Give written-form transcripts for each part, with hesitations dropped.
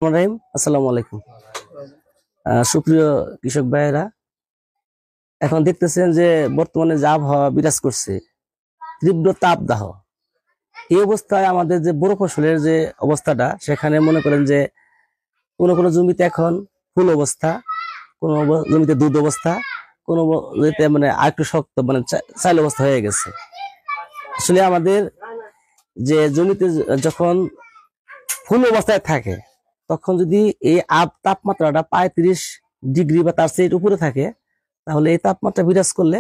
আসসালামু আলাইকুম। সুপ্রিয় কৃষক ভাইয়েরা, এখন দেখতেছেন যে বর্তমানে যে আবহাওয়া বিরাজ করছে, তীব্র তাপদাহ, এই অবস্থায় আমাদের যে বড় ফসলের যে অবস্থাটা, সেখানে মনে করেন যে কোনো কোনো জমিতে এখন ফুল অবস্থা, কোনো জমিতে দুধ অবস্থা, কোনো জমিতে মানে আরেকটু শক্ত মানে চাইল অবস্থা হয়ে গেছে। আসলে আমাদের যে জমিতে যখন ফুল অবস্থায় থাকে, তখন যদি এই তাপমাত্রাটা 35 ডিগ্রি বা তার চেয়ে উপরে থাকে, তাহলে এই তাপমাত্রা বিরাজ করলে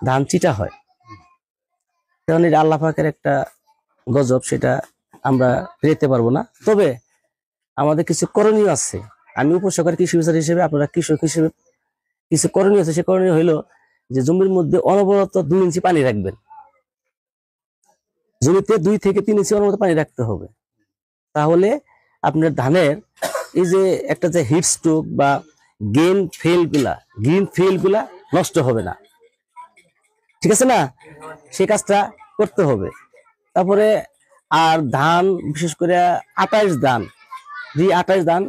ধান চিটা হয়। কারণ এটা আল্লাহ পাকের একটা গজব, সেটা আমরা ফেরাতে পারবো না। তবে আমাদের কিছু করণীয় আছে। আমি উপসহকারী কৃষি অফিসার হিসেবে, আপনারা কৃষক হিসেবে কিছু করণীয় আছে। সে করণীয় হইলো যে জমির মধ্যে অনবরত 2 ইঞ্চি পানি রাখবেন। জমিতে 2 থেকে 3 ইঞ্চি অনবরত পানি রাখতে হবে। তাহলে আপনার ধানের এই যে একটা যে হিট স্ট্রোক বা গ্রিন ফিল্ড গুলা নষ্ট হবে না, ঠিক আছে না? সেই কাজটা করতে হবে। তারপরে আর ধান, বিশেষ করে 28 ধান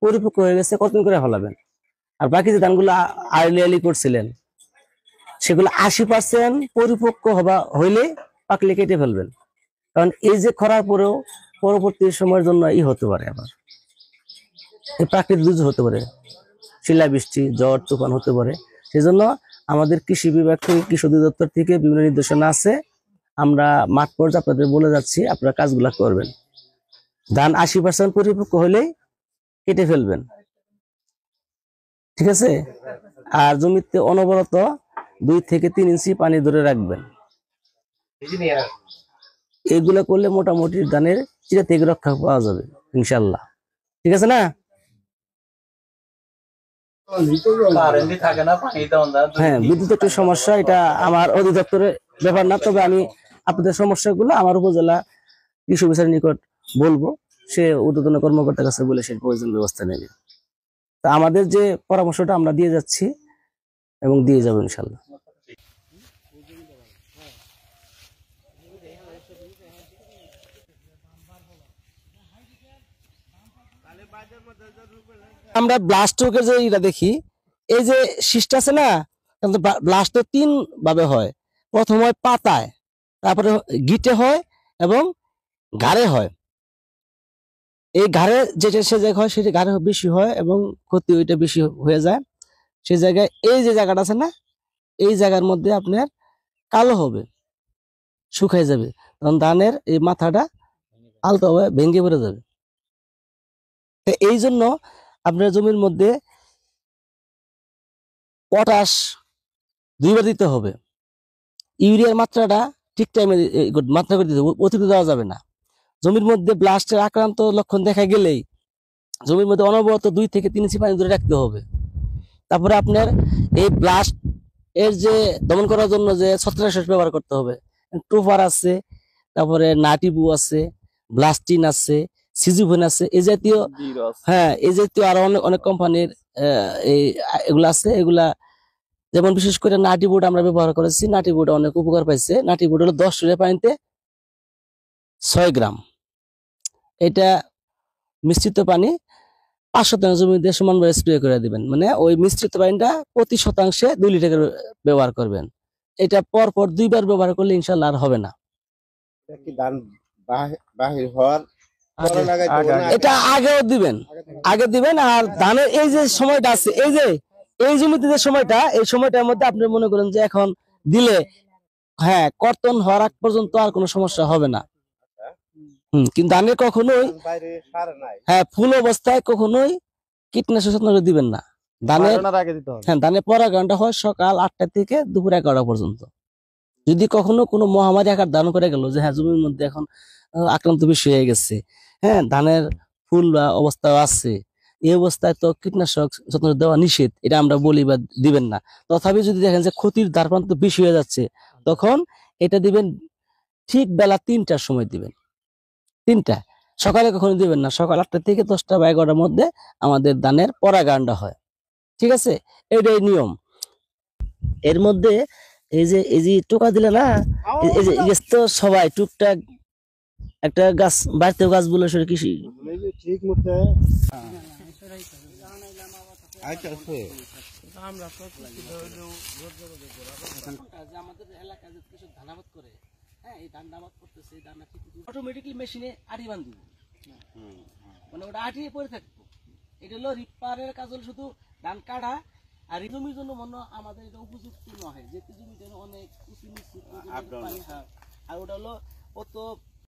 পরিপক্ক হয়ে গেছে, কতদিন করে ফলাবেন? আর বাকি যে ধানগুলো আর্লি করছিলেন, সেগুলো 80% পরিপক্ক হইলে পাকলে কেটে ফেলবেন। কারণ এই যে খরার পরেও পরবর্তী সময়ের জন্য হতে পারে, আবার এই প্রাকৃতিক দুর্যোগ হতে পারে, শিলাবৃষ্টি, ঝড় তুফান হতে পারে। সেজন্য আমাদের কৃষি বিভাগ থেকে, কৃষি অধিদপ্তর থেকে বিভিন্ন নির্দেশনা আছে। আমরা মাঠ পর্যায়ে আপনাদের বলে যাচ্ছি, আপনারা কাজগুলা করবেন। ধান 80% পরিপক্ক হলেই কেটে ফেলবেন, ঠিক আছে? আর জমিতে অনবরত 2 থেকে 3 ইঞ্চি পানি ধরে রাখবেন। এগুলা করলে মোটামুটি ধানের চিরা থেকে রক্ষা পাওয়া যাবে ইনশাল্লাহ, ঠিক আছে না? হ্যাঁ, বিদ্যুৎ একটু সমস্যা, এটা আমার অধিদপ্তরের ব্যাপার না। তবে আমি আপনাদের সমস্যাগুলো আমার উপজেলা কৃষি অফিসারের নিকট বলবো, সে ঊর্ধ্বতন কর্মকর্তার কাছে বলে সে প্রয়োজন ব্যবস্থা নেবে। তা আমাদের যে পরামর্শটা আমরা দিয়ে যাচ্ছি এবং দিয়ে যাবো ইনশাল্লাহ। আমরা ব্লাস্টকের যে এটা দেখি, এই যে শীষটা আছে না, ব্লাস্ট 3 ভাবে হয়। প্রথম হয় পাতায়, তারপরে গিটে হয় এবং ঘাড়ে হয়। এই ঘাড়ে যেটা সে জায়গা হয়, সেটা ঘাড়ে বেশি হয় এবং ক্ষতি ওইটা বেশি হয়ে যায়। সেই জায়গায় এই যে জায়গাটা আছে না, এই জায়গার মধ্যে আপনার কালো হবে, শুকাই যাবে, তখন ধানের এই মাথাটা আলতো হবে, ভেঙে পড়ে যাবে। এই জন্য আপনার জমির মধ্যে পটাশ 2 বার দিতে হবে। ইউরিয়ার মাত্রাটা ঠিক টাইমে মাত্রা করে দিতে হবে, অতিরিক্ত দেওয়া যাবে না। জমির মধ্যে ব্লাস্টের আক্রান্ত লক্ষণ দেখা গেলেই জমির মধ্যে অনবরত 2 থেকে 3 ইঞ্চি পানি ধরে রাখতে হবে। তারপরে আপনার এই ব্লাস্ট এর যে দমন করার জন্য যে ছত্রাকনাশক ব্যবহার করতে হবে, টোফার আছে, তারপরে নাটিবু আছে, ব্লাস্টিন আছে, সিজুভেন আছে, এই জাতীয়, হ্যাঁ, এই জাতীয় আরো অনেক অনেক কোম্পানির এগুলা আছে। এগুলা যেমন বিশেষ করে নাটিবুট আমরা ব্যবহার করেছি, নাটিবুট অনেক উপকার পাইছে। নাটিবুট হলো 10 লিটার পানিতে 6 গ্রাম। এটা মিশ্রিত পানি 5 শতাংশ জমিতে সমানভাবে স্প্রে করে দিবেন। মানে ওই মিশ্রিত পানিটা প্রতি শতাংশে 2 লিটার ব্যবহার করবেন। এটা পরপর 2 বার ব্যবহার করলে ইনশাল্লাহ আর হবে না। এটা আগেও দিবেন, আগে দিবেন। আর ধানের এই যে সময়টা আছে, এই যে এই জমিতে যে সময়টা, এই সময়টার মধ্যে আপনি মনে করেন যে এখন দিলে, হ্যাঁ, কর্তন হওয়ার আগ পর্যন্ত আর কোনো সমস্যা হবে না। কিন্তু ধানের কখনোই, হ্যাঁ, ফুল অবস্থায় কখনোই কীটনাশক দিবেন না। ধানের পরাগায়নটা হয় সকাল 8টা থেকে দুপুর 11টা পর্যন্ত। যদি কখনো কোনো মহামারী আকার ধারণ করে গেল, যে হ্যাঁ জমির মধ্যে এখন আক্রান্ত বেশি হয়ে গেছে, হ্যাঁ, ধানের ফুল অবস্থা আছে, এই অবস্থায় তো কীটনাশক দেওয়া নিষেধ, এটা আমরা বলি বা দিবেন না। তথাপি যদি দেখেন যে ক্ষতির দ্বারপ্রান্ত বেশি হয়ে যাচ্ছে, তখন এটা দিবেন ঠিক বেলা 3টার সময় দিবেন। 3টা, সকালে কখনো দিবেন না। সকাল 8টা থেকে 10টা বা 11টার মধ্যে আমাদের ধানের পরাগায়নটা হয়, ঠিক আছে? এটাই নিয়ম। এর মধ্যে এই যে টোকা দিলে না, এই যে তো সবাই টুকটাক একটা গাছ বাড়তেও গাছ বলে আসলে কৃষি ঠিক মতো আমাদের এলাকায় যে কৃষক ধানাবাদ করে, হ্যাঁ এই ধান আবাদ করতেছে, এই ধান অটোমেটিকলি মেশিনে আটি বান্ধি দিবে, মানে ওটা আটিয়ে পড়ে থাকতো। এটা হলো রিপারের কাজ হলো শুধু ধান কাটা। আর এই জমির জন্য মনে হয় আমাদের এটা উপযুক্ত নয়, যেহেতু জমিতে অনেক উঁচু নিচু, আর ওটা হলো অত